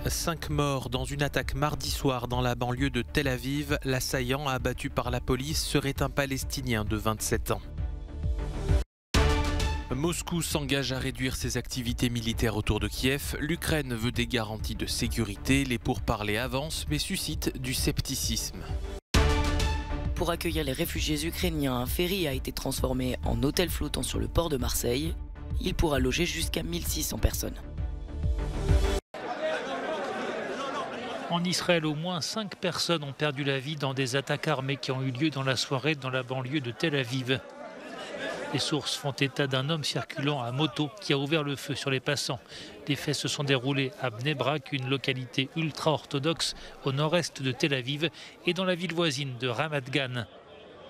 5 morts dans une attaque mardi soir dans la banlieue de Tel Aviv. L'assaillant abattu par la police serait un Palestinien de 27 ans. Moscou s'engage à réduire ses activités militaires autour de Kiev. L'Ukraine veut des garanties de sécurité. Les pourparlers avancent mais suscitent du scepticisme. Pour accueillir les réfugiés ukrainiens, un ferry a été transformé en hôtel flottant sur le port de Marseille. Il pourra loger jusqu'à 1600 personnes. En Israël, au moins 5 personnes ont perdu la vie dans des attaques armées qui ont eu lieu dans la soirée dans la banlieue de Tel Aviv. Les sources font état d'un homme circulant à moto qui a ouvert le feu sur les passants. Les faits se sont déroulés à Bnei Brak, une localité ultra-orthodoxe au nord-est de Tel Aviv et dans la ville voisine de Ramat Gan.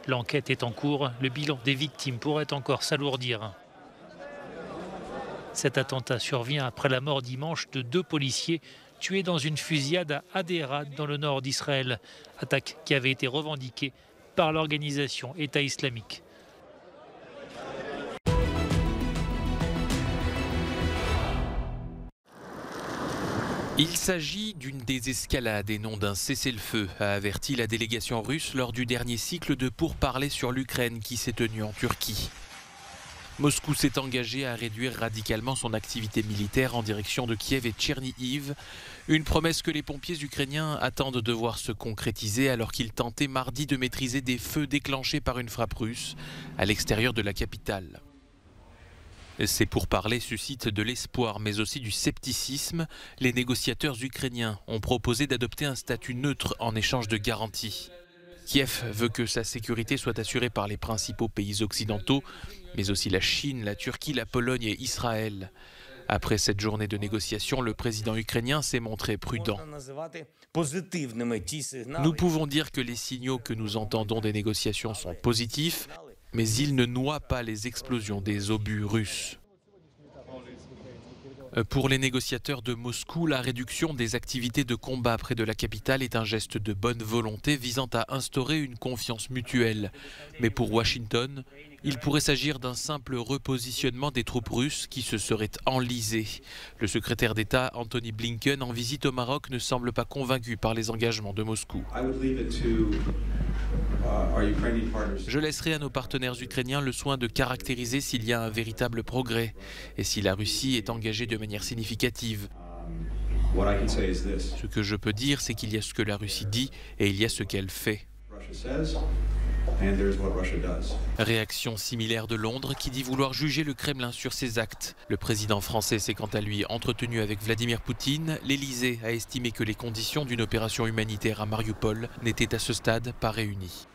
L'enquête est en cours, le bilan des victimes pourrait encore s'alourdir. Cet attentat survient après la mort dimanche de 2 policiers tués dans une fusillade à Hadera dans le nord d'Israël. Attaque qui avait été revendiquée par l'organisation État islamique. Il s'agit d'une désescalade et non d'un cessez-le-feu, a averti la délégation russe lors du dernier cycle de pourparlers sur l'Ukraine qui s'est tenu en Turquie. Moscou s'est engagé à réduire radicalement son activité militaire en direction de Kiev et Tchernihiv, une promesse que les pompiers ukrainiens attendent de voir se concrétiser alors qu'ils tentaient mardi de maîtriser des feux déclenchés par une frappe russe à l'extérieur de la capitale. Ces pourparlers suscitent de l'espoir mais aussi du scepticisme. Les négociateurs ukrainiens ont proposé d'adopter un statut neutre en échange de garanties. Kiev veut que sa sécurité soit assurée par les principaux pays occidentaux, mais aussi la Chine, la Turquie, la Pologne et Israël. Après cette journée de négociation, le président ukrainien s'est montré prudent. Nous pouvons dire que les signaux que nous entendons des négociations sont positifs, mais ils ne noient pas les explosions des obus russes. Pour les négociateurs de Moscou, la réduction des activités de combat près de la capitale est un geste de bonne volonté visant à instaurer une confiance mutuelle. Mais pour Washington, il pourrait s'agir d'un simple repositionnement des troupes russes qui se seraient enlisées. Le secrétaire d'État Antony Blinken, en visite au Maroc, ne semble pas convaincu par les engagements de Moscou. Je laisserai à nos partenaires ukrainiens le soin de caractériser s'il y a un véritable progrès et si la Russie est engagée de manière significative. Ce que je peux dire, c'est qu'il y a ce que la Russie dit et il y a ce qu'elle fait. Réaction similaire de Londres qui dit vouloir juger le Kremlin sur ses actes. Le président français s'est quant à lui entretenu avec Vladimir Poutine. L'Élysée a estimé que les conditions d'une opération humanitaire à Mariupol n'étaient à ce stade pas réunies.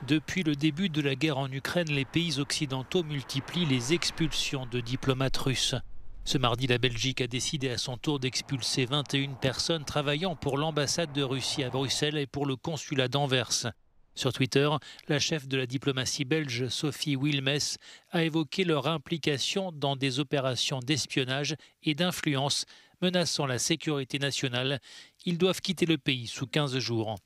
Depuis le début de la guerre en Ukraine, les pays occidentaux multiplient les expulsions de diplomates russes. Ce mardi, la Belgique a décidé à son tour d'expulser 21 personnes travaillant pour l'ambassade de Russie à Bruxelles et pour le consulat d'Anvers. Sur Twitter, la chef de la diplomatie belge, Sophie Wilmès, a évoqué leur implication dans des opérations d'espionnage et d'influence menaçant la sécurité nationale. Ils doivent quitter le pays sous 15 jours.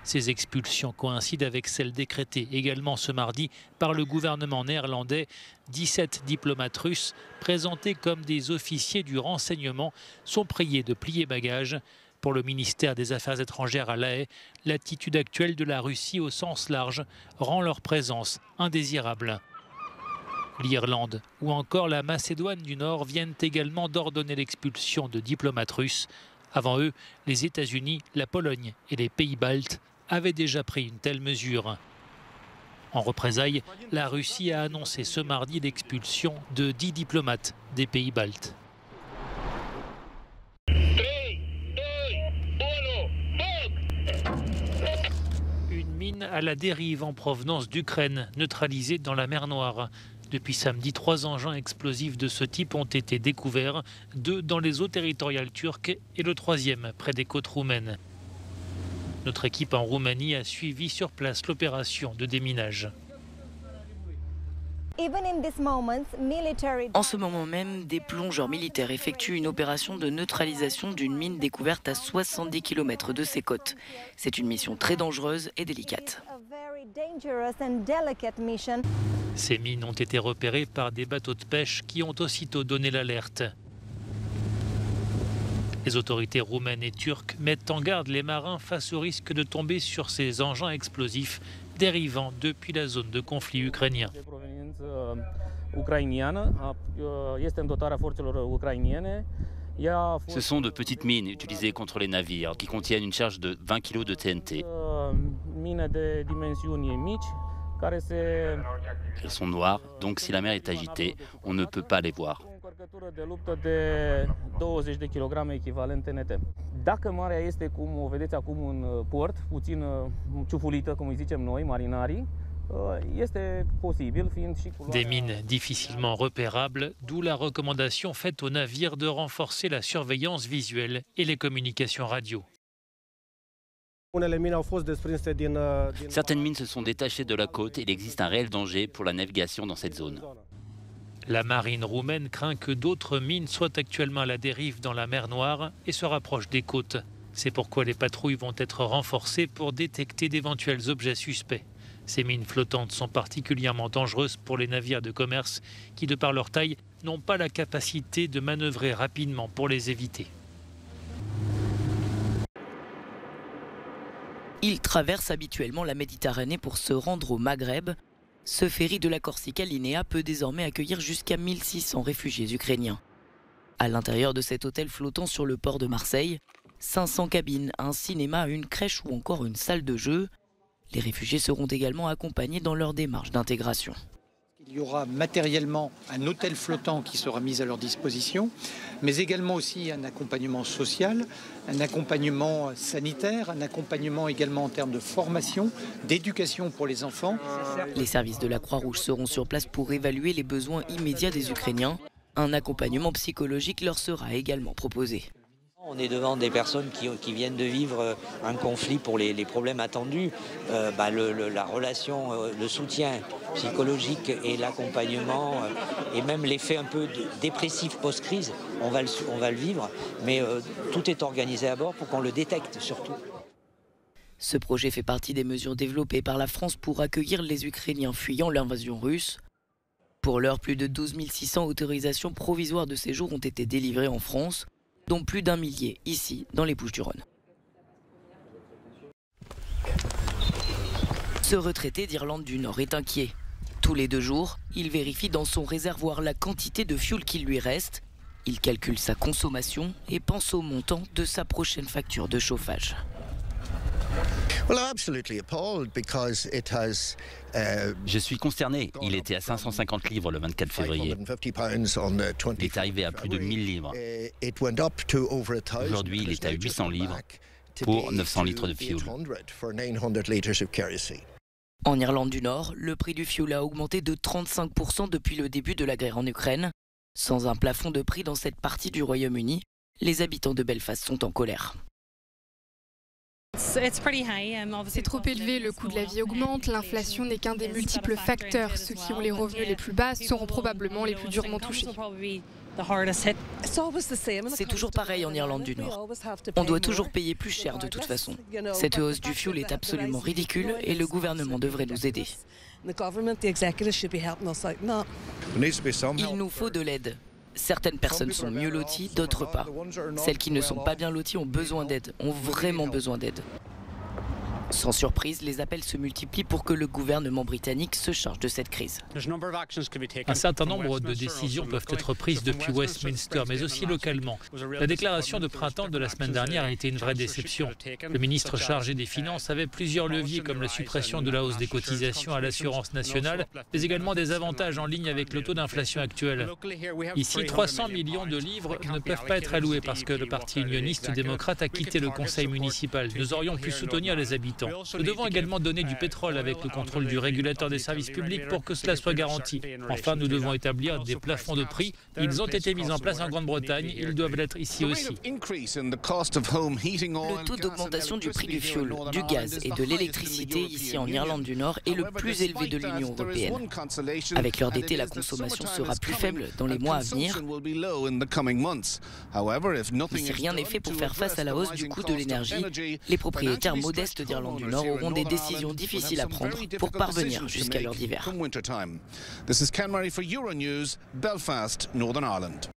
Ces expulsions coïncident avec celles décrétées également ce mardi par le gouvernement néerlandais. 17 diplomates russes, présentés comme des officiers du renseignement, sont priés de plier bagages. Pour le ministère des Affaires étrangères à La Haye, l'attitude actuelle de la Russie au sens large rend leur présence indésirable. L'Irlande ou encore la Macédoine du Nord viennent également d'ordonner l'expulsion de diplomates russes. Avant eux, les États-Unis, la Pologne et les pays baltes avaient déjà pris une telle mesure. En représailles, la Russie a annoncé ce mardi l'expulsion de 10 diplomates des pays baltes. Une mine à la dérive en provenance d'Ukraine, neutralisée dans la mer Noire. Depuis samedi, 3 engins explosifs de ce type ont été découverts, 2 dans les eaux territoriales turques et le 3e près des côtes roumaines. Notre équipe en Roumanie a suivi sur place l'opération de déminage. En ce moment même, des plongeurs militaires effectuent une opération de neutralisation d'une mine découverte à 70 km de ses côtes. C'est une mission très dangereuse et délicate. Ces mines ont été repérées par des bateaux de pêche qui ont aussitôt donné l'alerte. Les autorités roumaines et turques mettent en garde les marins face au risque de tomber sur ces engins explosifs dérivant depuis la zone de conflit ukrainien. Ce sont de petites mines utilisées contre les navires qui contiennent une charge de 20 kg de TNT. Elles sont noires, donc si la mer est agitée, on ne peut pas les voir. Des mines difficilement repérables, d'où la recommandation faite aux navires de renforcer la surveillance visuelle et les communications radio. Certaines mines se sont détachées de la côte et il existe un réel danger pour la navigation dans cette zone. La marine roumaine craint que d'autres mines soient actuellement à la dérive dans la mer Noire et se rapprochent des côtes. C'est pourquoi les patrouilles vont être renforcées pour détecter d'éventuels objets suspects. Ces mines flottantes sont particulièrement dangereuses pour les navires de commerce qui, de par leur taille, n'ont pas la capacité de manœuvrer rapidement pour les éviter. Ils traversent habituellement la Méditerranée pour se rendre au Maghreb. Ce ferry de la Corsica Linea peut désormais accueillir jusqu'à 1600 réfugiés ukrainiens. À l'intérieur de cet hôtel flottant sur le port de Marseille, 500 cabines, un cinéma, une crèche ou encore une salle de jeu. Les réfugiés seront également accompagnés dans leur démarche d'intégration. Il y aura matériellement un hôtel flottant qui sera mis à leur disposition, mais également aussi un accompagnement social, un accompagnement sanitaire, un accompagnement également en termes de formation, d'éducation pour les enfants. Les services de la Croix-Rouge seront sur place pour évaluer les besoins immédiats des Ukrainiens. Un accompagnement psychologique leur sera également proposé. On est devant des personnes qui viennent de vivre un conflit pour les problèmes attendus. La relation, le soutien psychologique et l'accompagnement et même l'effet un peu dépressif post-crise, on va le vivre. Mais tout est organisé à bord pour qu'on le détecte surtout. Ce projet fait partie des mesures développées par la France pour accueillir les Ukrainiens fuyant l'invasion russe. Pour l'heure, plus de 12 600 autorisations provisoires de séjour ont été délivrées en France, dont plus d'1 millier ici, dans les Bouches-du-Rhône. Ce retraité d'Irlande du Nord est inquiet. Tous les 2 jours, il vérifie dans son réservoir la quantité de fioul qu'il lui reste. Il calcule sa consommation et pense au montant de sa prochaine facture de chauffage. Je suis consterné. Il était à 550 livres le 24 février. Il est arrivé à plus de 1000 livres. Aujourd'hui, il est à 800 livres pour 900 litres de fioul. En Irlande du Nord, le prix du fioul a augmenté de 35% depuis le début de la guerre en Ukraine. Sans un plafond de prix dans cette partie du Royaume-Uni, les habitants de Belfast sont en colère. C'est trop élevé, le coût de la vie augmente, l'inflation n'est qu'un des multiples facteurs. Ceux qui ont les revenus les plus bas seront probablement les plus durement touchés. C'est toujours pareil en Irlande du Nord. On doit toujours payer plus cher de toute façon. Cette hausse du fioul est absolument ridicule et le gouvernement devrait nous aider. Il nous faut de l'aide. Certaines personnes sont mieux loties, d'autres pas. Celles qui ne sont pas bien loties ont besoin d'aide, ont vraiment besoin d'aide. Sans surprise, les appels se multiplient pour que le gouvernement britannique se charge de cette crise. Un certain nombre de décisions peuvent être prises depuis Westminster, mais aussi localement. La déclaration de printemps de la semaine dernière a été une vraie déception. Le ministre chargé des Finances avait plusieurs leviers comme la suppression de la hausse des cotisations à l'assurance nationale, mais également des avantages en ligne avec le taux d'inflation actuel. Ici, 300 millions de livres ne peuvent pas être alloués parce que le parti unioniste démocrate a quitté le conseil municipal. Nous aurions pu soutenir les habitants. Nous devons également donner du pétrole avec le contrôle du régulateur des services publics pour que cela soit garanti. Enfin, nous devons établir des plafonds de prix. Ils ont été mis en place en Grande-Bretagne, ils doivent l'être ici aussi. Le taux d'augmentation du prix du fioul, du gaz et de l'électricité ici en Irlande du Nord est le plus élevé de l'Union européenne. Avec l'heure d'été, la consommation sera plus faible dans les mois à venir. Mais si rien n'est fait pour faire face à la hausse du coût de l'énergie, les propriétaires modestes d'Irlande du Nord auront des décisions difficiles à prendre pour parvenir jusqu'à l'heure d'hiver. This is Ken Murray for Euronews, Belfast, Northern Ireland.